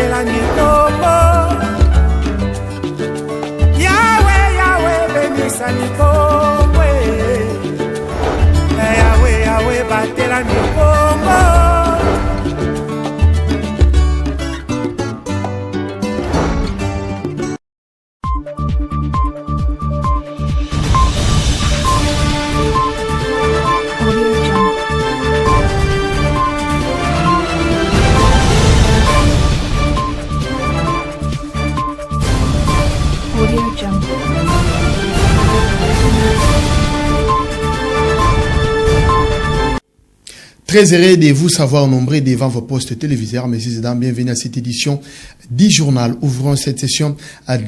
batela mikombo. Yahweh, Yahweh, bénissa mikombo. Yahweh, Yahweh, batela mikombo. Très heureux de vous savoir nombreux devant vos postes téléviseurs. Messieurs et dames, bienvenue à cette édition du journal. Ouvrons cette session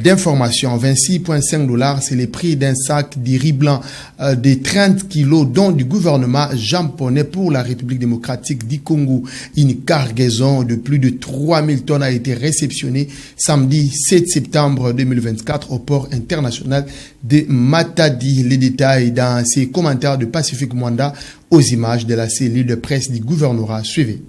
d'information. 26,5 $, c'est le prix d'un sac de riz blanc de 30 kilos, dont du gouvernement japonais pour la République démocratique du Congo. Une cargaison de plus de 3000 tonnes a été réceptionnée samedi 7 septembre 2024 au port international de Matadi. Les détails dans ces commentaires de Pacifique Mwanda aux images de la cellule de presse du gouvernorat. Suivez.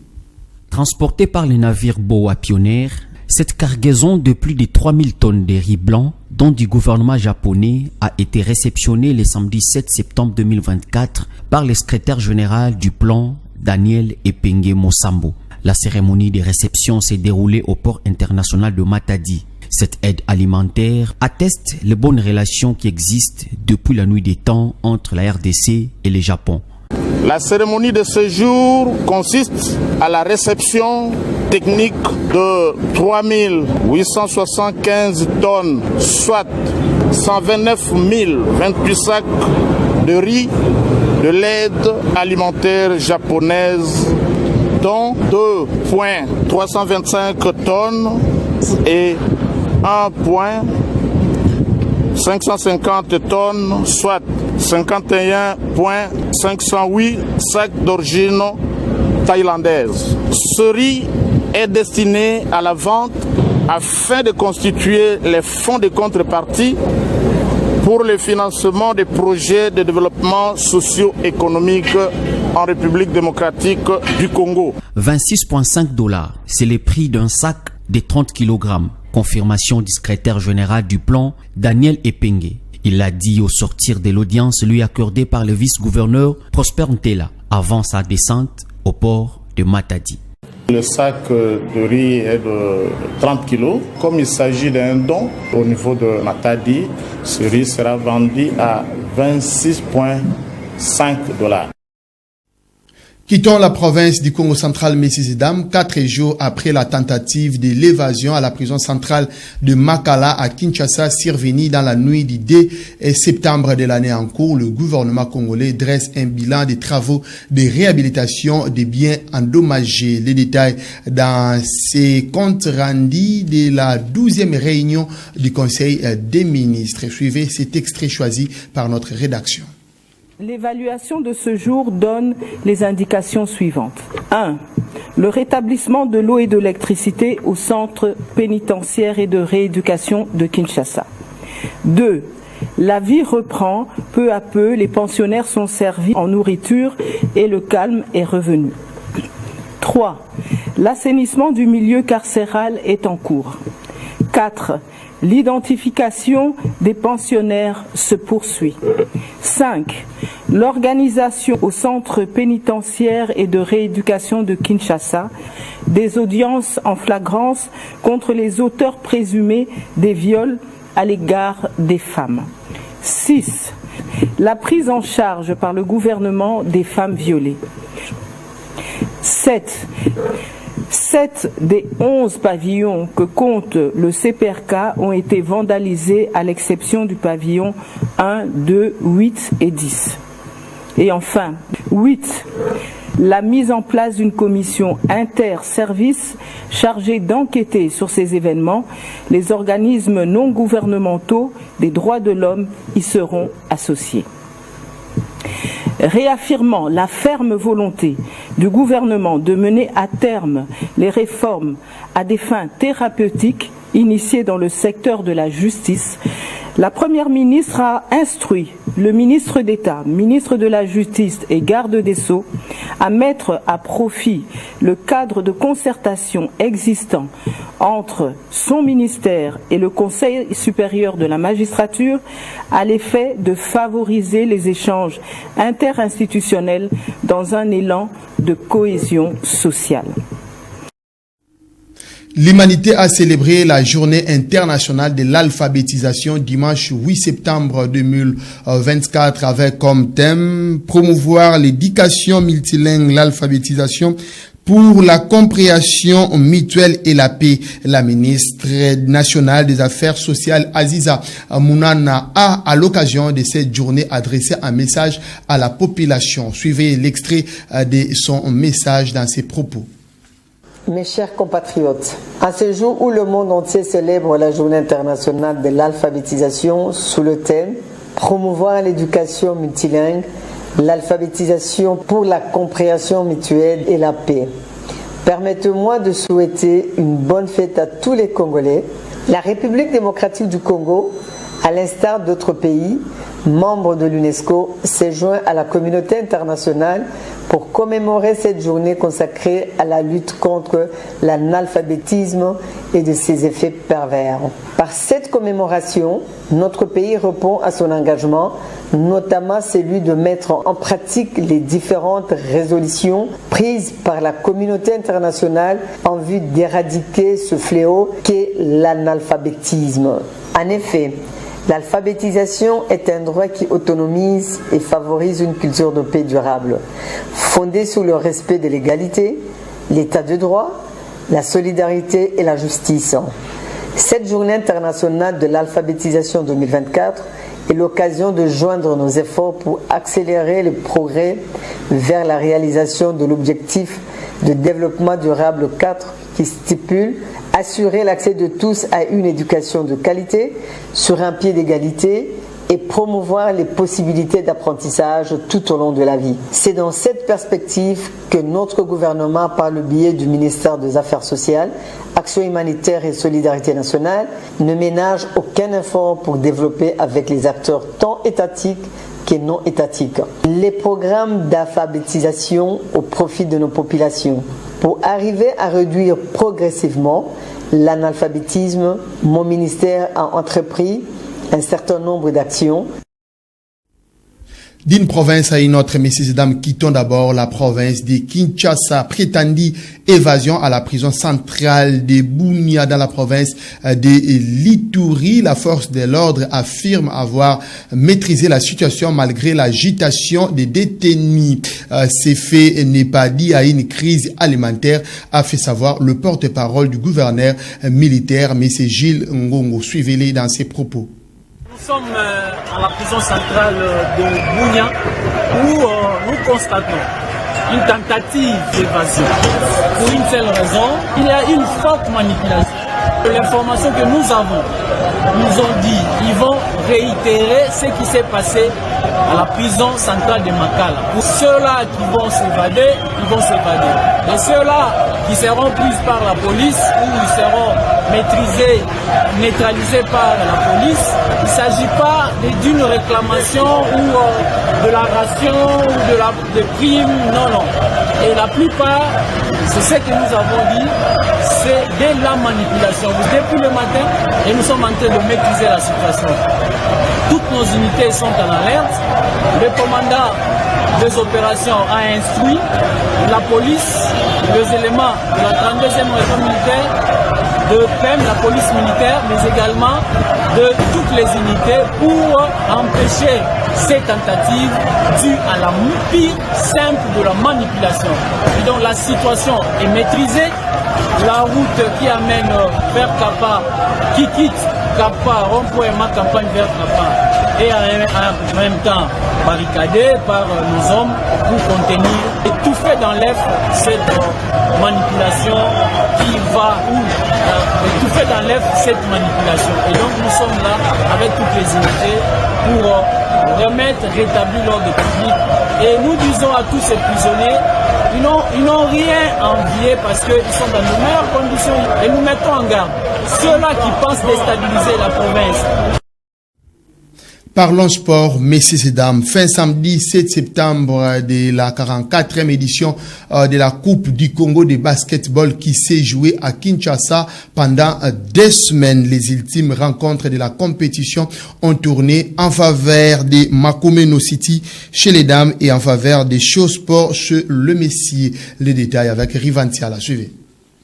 Transportée par le navire Boa Pioneer, cette cargaison de plus de 3000 tonnes de riz blanc, dont du gouvernement japonais, a été réceptionnée le samedi 7 septembre 2024 par le secrétaire général du plan, Daniel Epenge Mosambo. La cérémonie de réception s'est déroulée au port international de Matadi. Cette aide alimentaire atteste les bonnes relations qui existent depuis la nuit des temps entre la RDC et le Japon. La cérémonie de ce jour consiste à la réception technique de 3875 tonnes, soit 129 028 sacs de riz de l'aide alimentaire japonaise, dont 2,325 tonnes et 1,550 tonnes, soit 51,508 sacs d'origine thaïlandaise. Ce riz est destiné à la vente afin de constituer les fonds de contrepartie pour le financement des projets de développement socio-économique en République démocratique du Congo. 26,5 $, c'est le prix d'un sac de 30 kg. Confirmation du secrétaire général du plan, Daniel Epenge. Il l'a dit au sortir de l'audience lui accordée par le vice-gouverneur Prosper Ntela avant sa descente au port de Matadi. Le sac de riz est de 30 kg. Comme il s'agit d'un don au niveau de Matadi, ce riz sera vendu à 26,5 $. Quittons la province du Congo central, messieurs et dames, 4 jours après la tentative de l'évasion à la prison centrale de Makala à Kinshasa, survenue dans la nuit du 2 septembre de l'année en cours. Le gouvernement congolais dresse un bilan des travaux de réhabilitation des biens endommagés. Les détails dans ces comptes rendus de la 12e réunion du Conseil des ministres. Suivez cet extrait choisi par notre rédaction. L'évaluation de ce jour donne les indications suivantes. 1. Le rétablissement de l'eau et de l'électricité au centre pénitentiaire et de rééducation de Kinshasa. 2. La vie reprend peu à peu, les pensionnaires sont servis en nourriture et le calme est revenu. 3. L'assainissement du milieu carcéral est en cours. 4. L'identification des pensionnaires se poursuit. 5. L'organisation au centre pénitentiaire et de rééducation de Kinshasa des audiences en flagrance contre les auteurs présumés des viols à l'égard des femmes. 6. La prise en charge par le gouvernement des femmes violées. 7. 7 des 11 pavillons que compte le CPRK ont été vandalisés à l'exception du pavillon 1, 2, 8 et 10. Et enfin, 8. La mise en place d'une commission inter-services chargée d'enquêter sur ces événements. Les organismes non gouvernementaux des droits de l'homme y seront associés. Réaffirmant la ferme volonté du gouvernement de mener à terme les réformes à des fins thérapeutiques initiées dans le secteur de la justice, la Première ministre a instruit le ministre d'État, ministre de la Justice et garde des Sceaux à mettre à profit le cadre de concertation existant entre son ministère et le Conseil supérieur de la magistrature à l'effet de favoriser les échanges interinstitutionnels dans un élan de cohésion sociale. L'humanité a célébré la journée internationale de l'alphabétisation dimanche 8 septembre 2024 avec comme thème promouvoir l'éducation multilingue, l'alphabétisation pour la compréhension mutuelle et la paix. La ministre nationale des Affaires sociales Aziza Mounana a, à l'occasion de cette journée, adressé un message à la population. Suivez l'extrait de son message dans ses propos. Mes chers compatriotes, à ce jour où le monde entier célèbre la journée internationale de l'alphabétisation sous le thème « Promouvoir l'éducation multilingue, l'alphabétisation pour la compréhension mutuelle et la paix », permettez-moi de souhaiter une bonne fête à tous les Congolais. La République démocratique du Congo, à l'instar d'autres pays, membres de l'UNESCO, s'est joint à la communauté internationale pour commémorer cette journée consacrée à la lutte contre l'analphabétisme et de ses effets pervers. Par cette commémoration, notre pays répond à son engagement, notamment celui de mettre en pratique les différentes résolutions prises par la communauté internationale en vue d'éradiquer ce fléau qu'est l'analphabétisme. En effet, l'alphabétisation est un droit qui autonomise et favorise une culture de paix durable, fondée sur le respect de l'égalité, l'état de droit, la solidarité et la justice. Cette journée internationale de l'alphabétisation 2024 est l'occasion de joindre nos efforts pour accélérer le progrès vers la réalisation de l'objectif de développement durable 4 qui stipule assurer l'accès de tous à une éducation de qualité sur un pied d'égalité et promouvoir les possibilités d'apprentissage tout au long de la vie. C'est dans cette perspective que notre gouvernement, par le biais du ministère des Affaires sociales, Action humanitaire et solidarité nationale, ne ménage aucun effort pour développer avec les acteurs tant étatiques que non étatiques les programmes d'alphabétisation au profit de nos populations. Pour arriver à réduire progressivement l'analphabétisme, mon ministère a entrepris un certain nombre d'actions. D'une province à une autre, messieurs et dames, quittons d'abord la province de Kinshasa. Prétendue évasion à la prison centrale de Bunia dans la province de l'Ituri. La force de l'ordre affirme avoir maîtrisé la situation malgré l'agitation des détenus. Ces faits n'est pas dit à une crise alimentaire, a fait savoir le porte-parole du gouverneur militaire, M. Gilles Ngongo. Suivez-les dans ses propos. Nous sommes à la prison centrale de Bunia où nous constatons une tentative d'évasion. Pour une seule raison, il y a une forte manipulation. L'information que nous avons, nous ont dit, ils vont réitérer ce qui s'est passé à la prison centrale de Makala. Pour ceux-là qui vont s'évader, ils vont s'évader. Et ceux-là qui seront pris par la police ou ils seront maîtrisés, neutralisés par la police, il ne s'agit pas d'une réclamation ou de la ration ou de primes, non. Et la plupart, c'est ce que nous avons dit, c'est de la manipulation. Depuis le matin, et nous sommes en train de maîtriser la situation. Toutes nos unités sont en alerte. Le commandant des opérations a instruit la police, les éléments de la 32e région militaire, de PEM, la police militaire, mais également de toutes les unités pour empêcher ces tentatives dues à la pire simple de la manipulation. Et donc la situation est maîtrisée. La route qui amène vers Kapa, qui quitte Kapa, rond-point ma campagne vers Kapa, et en même temps barricadée par nos hommes pour contenir et tout fait dans l'œuf cette manipulation qui va tout fait dans l'œuf cette manipulation. Et donc nous sommes là avec toutes les unités pour rétablir l'ordre public. Et nous disons à tous ces prisonniers, ils n'ont rien envié parce qu'ils sont dans de meilleures conditions et nous mettons en garde ceux-là qui pensent déstabiliser la province. Parlons sport, messieurs et dames. Fin samedi 7 septembre de la 44e édition de la Coupe du Congo de basketball qui s'est jouée à Kinshasa pendant 2 semaines. Les ultimes rencontres de la compétition ont tourné en faveur de Makomeno City chez les dames et en faveur des Show Sport chez le Messier. Les détails avec Rivantia, la suivez.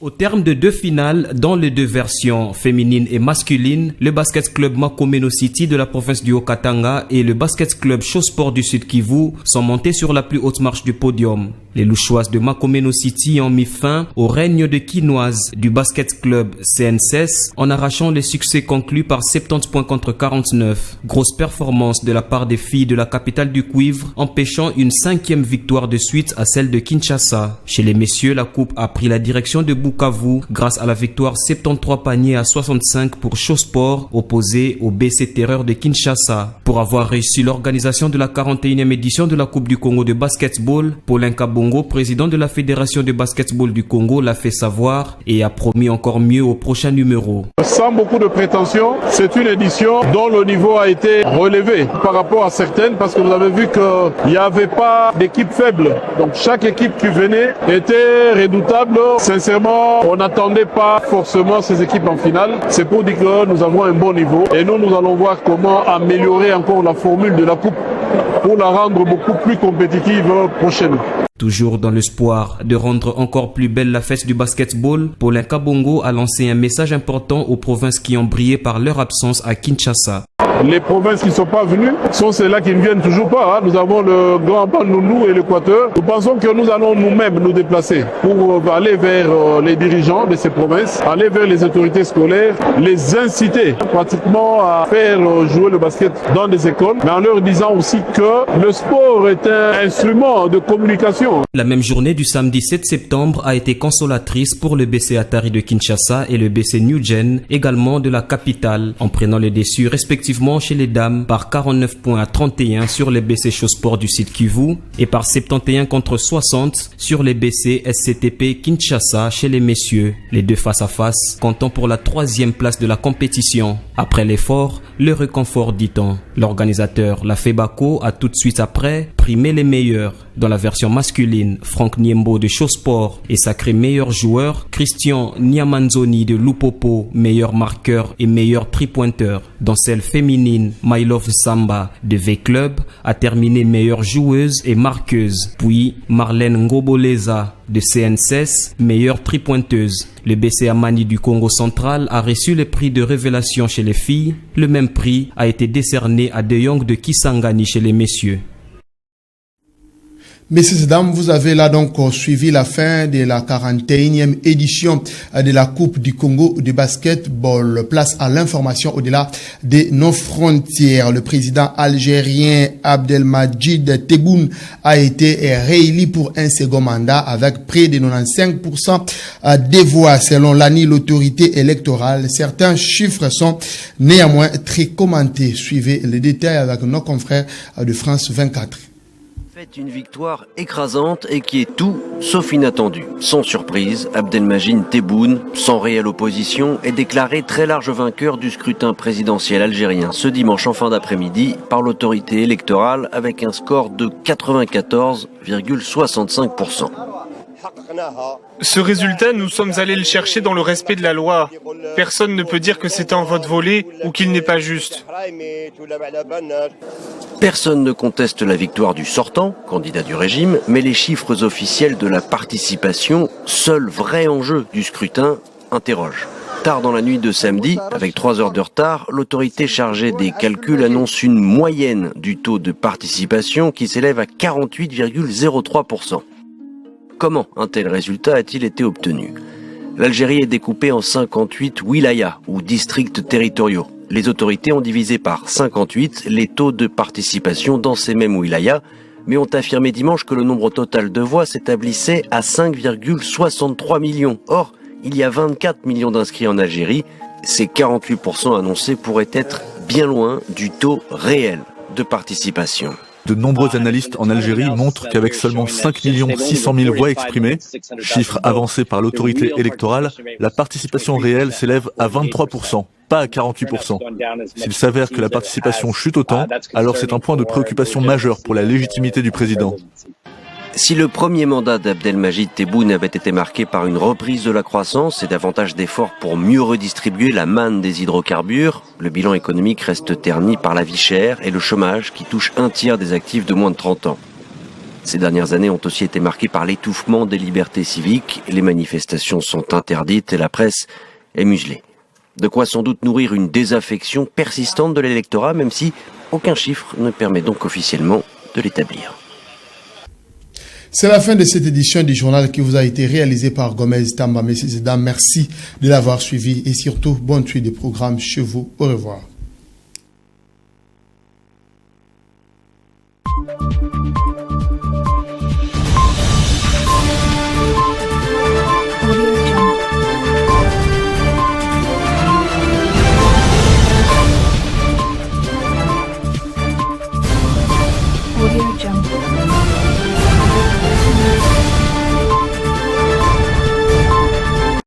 Au terme de 2 finales, dans les 2 versions féminines et masculines, le basket club Makomeno City de la province du Haut-Katanga et le basket club Show Sport du Sud Kivu sont montés sur la plus haute marche du podium. Les Louchoises de Makomeno City ont mis fin au règne de quinoise du basket club CNSS en arrachant les succès conclus par 70 points contre 49. Grosse performance de la part des filles de la capitale du cuivre, empêchant une 5e victoire de suite à celle de Kinshasa. Chez les messieurs, la coupe a pris la direction de Bukavu grâce à la victoire 73 paniers à 65 pour Show Sport opposé au BC Terreur de Kinshasa. Pour avoir réussi l'organisation de la 41e édition de la Coupe du Congo de basketball, Paulin Kabongo, président de la Fédération de basketball du Congo, l'a fait savoir et a promis encore mieux au prochain numéro. Sans beaucoup de prétention, c'est une édition dont le niveau a été relevé par rapport à certaines parce que vous avez vu qu'il n'y avait pas d'équipe faible. Donc chaque équipe qui venait était redoutable. Sincèrement, on n'attendait pas forcément ces équipes en finale. C'est pour dire que nous avons un bon niveau et nous allons voir comment améliorer encore la formule de la coupe pour la rendre beaucoup plus compétitive prochaine. Toujours dans l'espoir de rendre encore plus belle la fête du basketball, Paulin Kabongo a lancé un message important aux provinces qui ont brillé par leur absence à Kinshasa. Les provinces qui ne sont pas venues sont celles-là qui ne viennent toujours pas. Nous avons le Grand Bandundu et l'Équateur. Nous pensons que nous allons nous-mêmes nous déplacer pour aller vers les dirigeants de ces provinces, aller vers les autorités scolaires, les inciter pratiquement à faire jouer le basket dans des écoles, mais en leur disant aussi que le sport est un instrument de communication. La même journée du samedi 7 septembre a été consolatrice pour le BC Atari de Kinshasa et le BC New Gen, également de la capitale, en prenant les déçus respectivement chez les dames par 49 points à 31 sur les BC Show Sport du Sud Kivu et par 71 contre 60 sur les BC SCTP Kinshasa chez les messieurs. Les 2 face à face comptant pour la 3e place de la compétition. Après l'effort, le réconfort dit-on. L'organisateur, la FEBACO, a tout de suite après primé les meilleurs. Dans la version masculine, Franck Niembo de Show Sport est sacré meilleur joueur, Christian Niamanzoni de Lupopo, meilleur marqueur et meilleur tripointeur. Dans celle féminine, My Love Samba de V-Club a terminé meilleure joueuse et marqueuse. Puis Marlène Ngoboleza de CNSS, meilleure tripointeuse. Le BC Amani du Congo central a reçu le prix de révélation chez les filles. Le même prix a été décerné à De Jong de Kisangani chez les messieurs. Messieurs et dames, vous avez là donc suivi la fin de la 41e édition de la Coupe du Congo de basketball. Place à l'information au-delà de nos frontières. Le président algérien Abdelmadjid Tebboune a été réélu pour un second mandat avec près de 95% des voix selon l'ANI, l'autorité électorale. Certains chiffres sont néanmoins très commentés. Suivez les détails avec nos confrères de France 24. Une victoire écrasante et qui est tout sauf inattendue. Sans surprise, Abdelmadjid Tebboune, sans réelle opposition, est déclaré très large vainqueur du scrutin présidentiel algérien ce dimanche en fin d'après-midi par l'autorité électorale avec un score de 94,65%. Ce résultat, nous sommes allés le chercher dans le respect de la loi. Personne ne peut dire que c'est un vote volé ou qu'il n'est pas juste. Personne ne conteste la victoire du sortant, candidat du régime, mais les chiffres officiels de la participation, seul vrai enjeu du scrutin, interrogent. Tard dans la nuit de samedi, avec 3 heures de retard, l'autorité chargée des calculs annonce une moyenne du taux de participation qui s'élève à 48,03%. Comment un tel résultat a-t-il été obtenu ? L'Algérie est découpée en 58 wilayas ou districts territoriaux. Les autorités ont divisé par 58 les taux de participation dans ces mêmes wilayas, mais ont affirmé dimanche que le nombre total de voix s'établissait à 5,63 millions. Or, il y a 24 millions d'inscrits en Algérie. Ces 48% annoncés pourraient être bien loin du taux réel de participation. De nombreux analystes en Algérie montrent qu'avec seulement 5 600 000 voix exprimées, chiffre avancé par l'autorité électorale, la participation réelle s'élève à 23%, pas à 48%. S'il s'avère que la participation chute autant, alors c'est un point de préoccupation majeur pour la légitimité du président. Si le premier mandat d'Abdelmajid Tebboune avait été marqué par une reprise de la croissance et davantage d'efforts pour mieux redistribuer la manne des hydrocarbures, le bilan économique reste terni par la vie chère et le chômage qui touche un tiers des actifs de moins de 30 ans. Ces dernières années ont aussi été marquées par l'étouffement des libertés civiques, les manifestations sont interdites et la presse est muselée. De quoi sans doute nourrir une désaffection persistante de l'électorat, même si aucun chiffre ne permet donc officiellement de l'établir. C'est la fin de cette édition du journal qui vous a été réalisée par Gomez Tamba. Messieurs et dames, merci de l'avoir suivi et surtout, bonne suite de programme chez vous. Au revoir.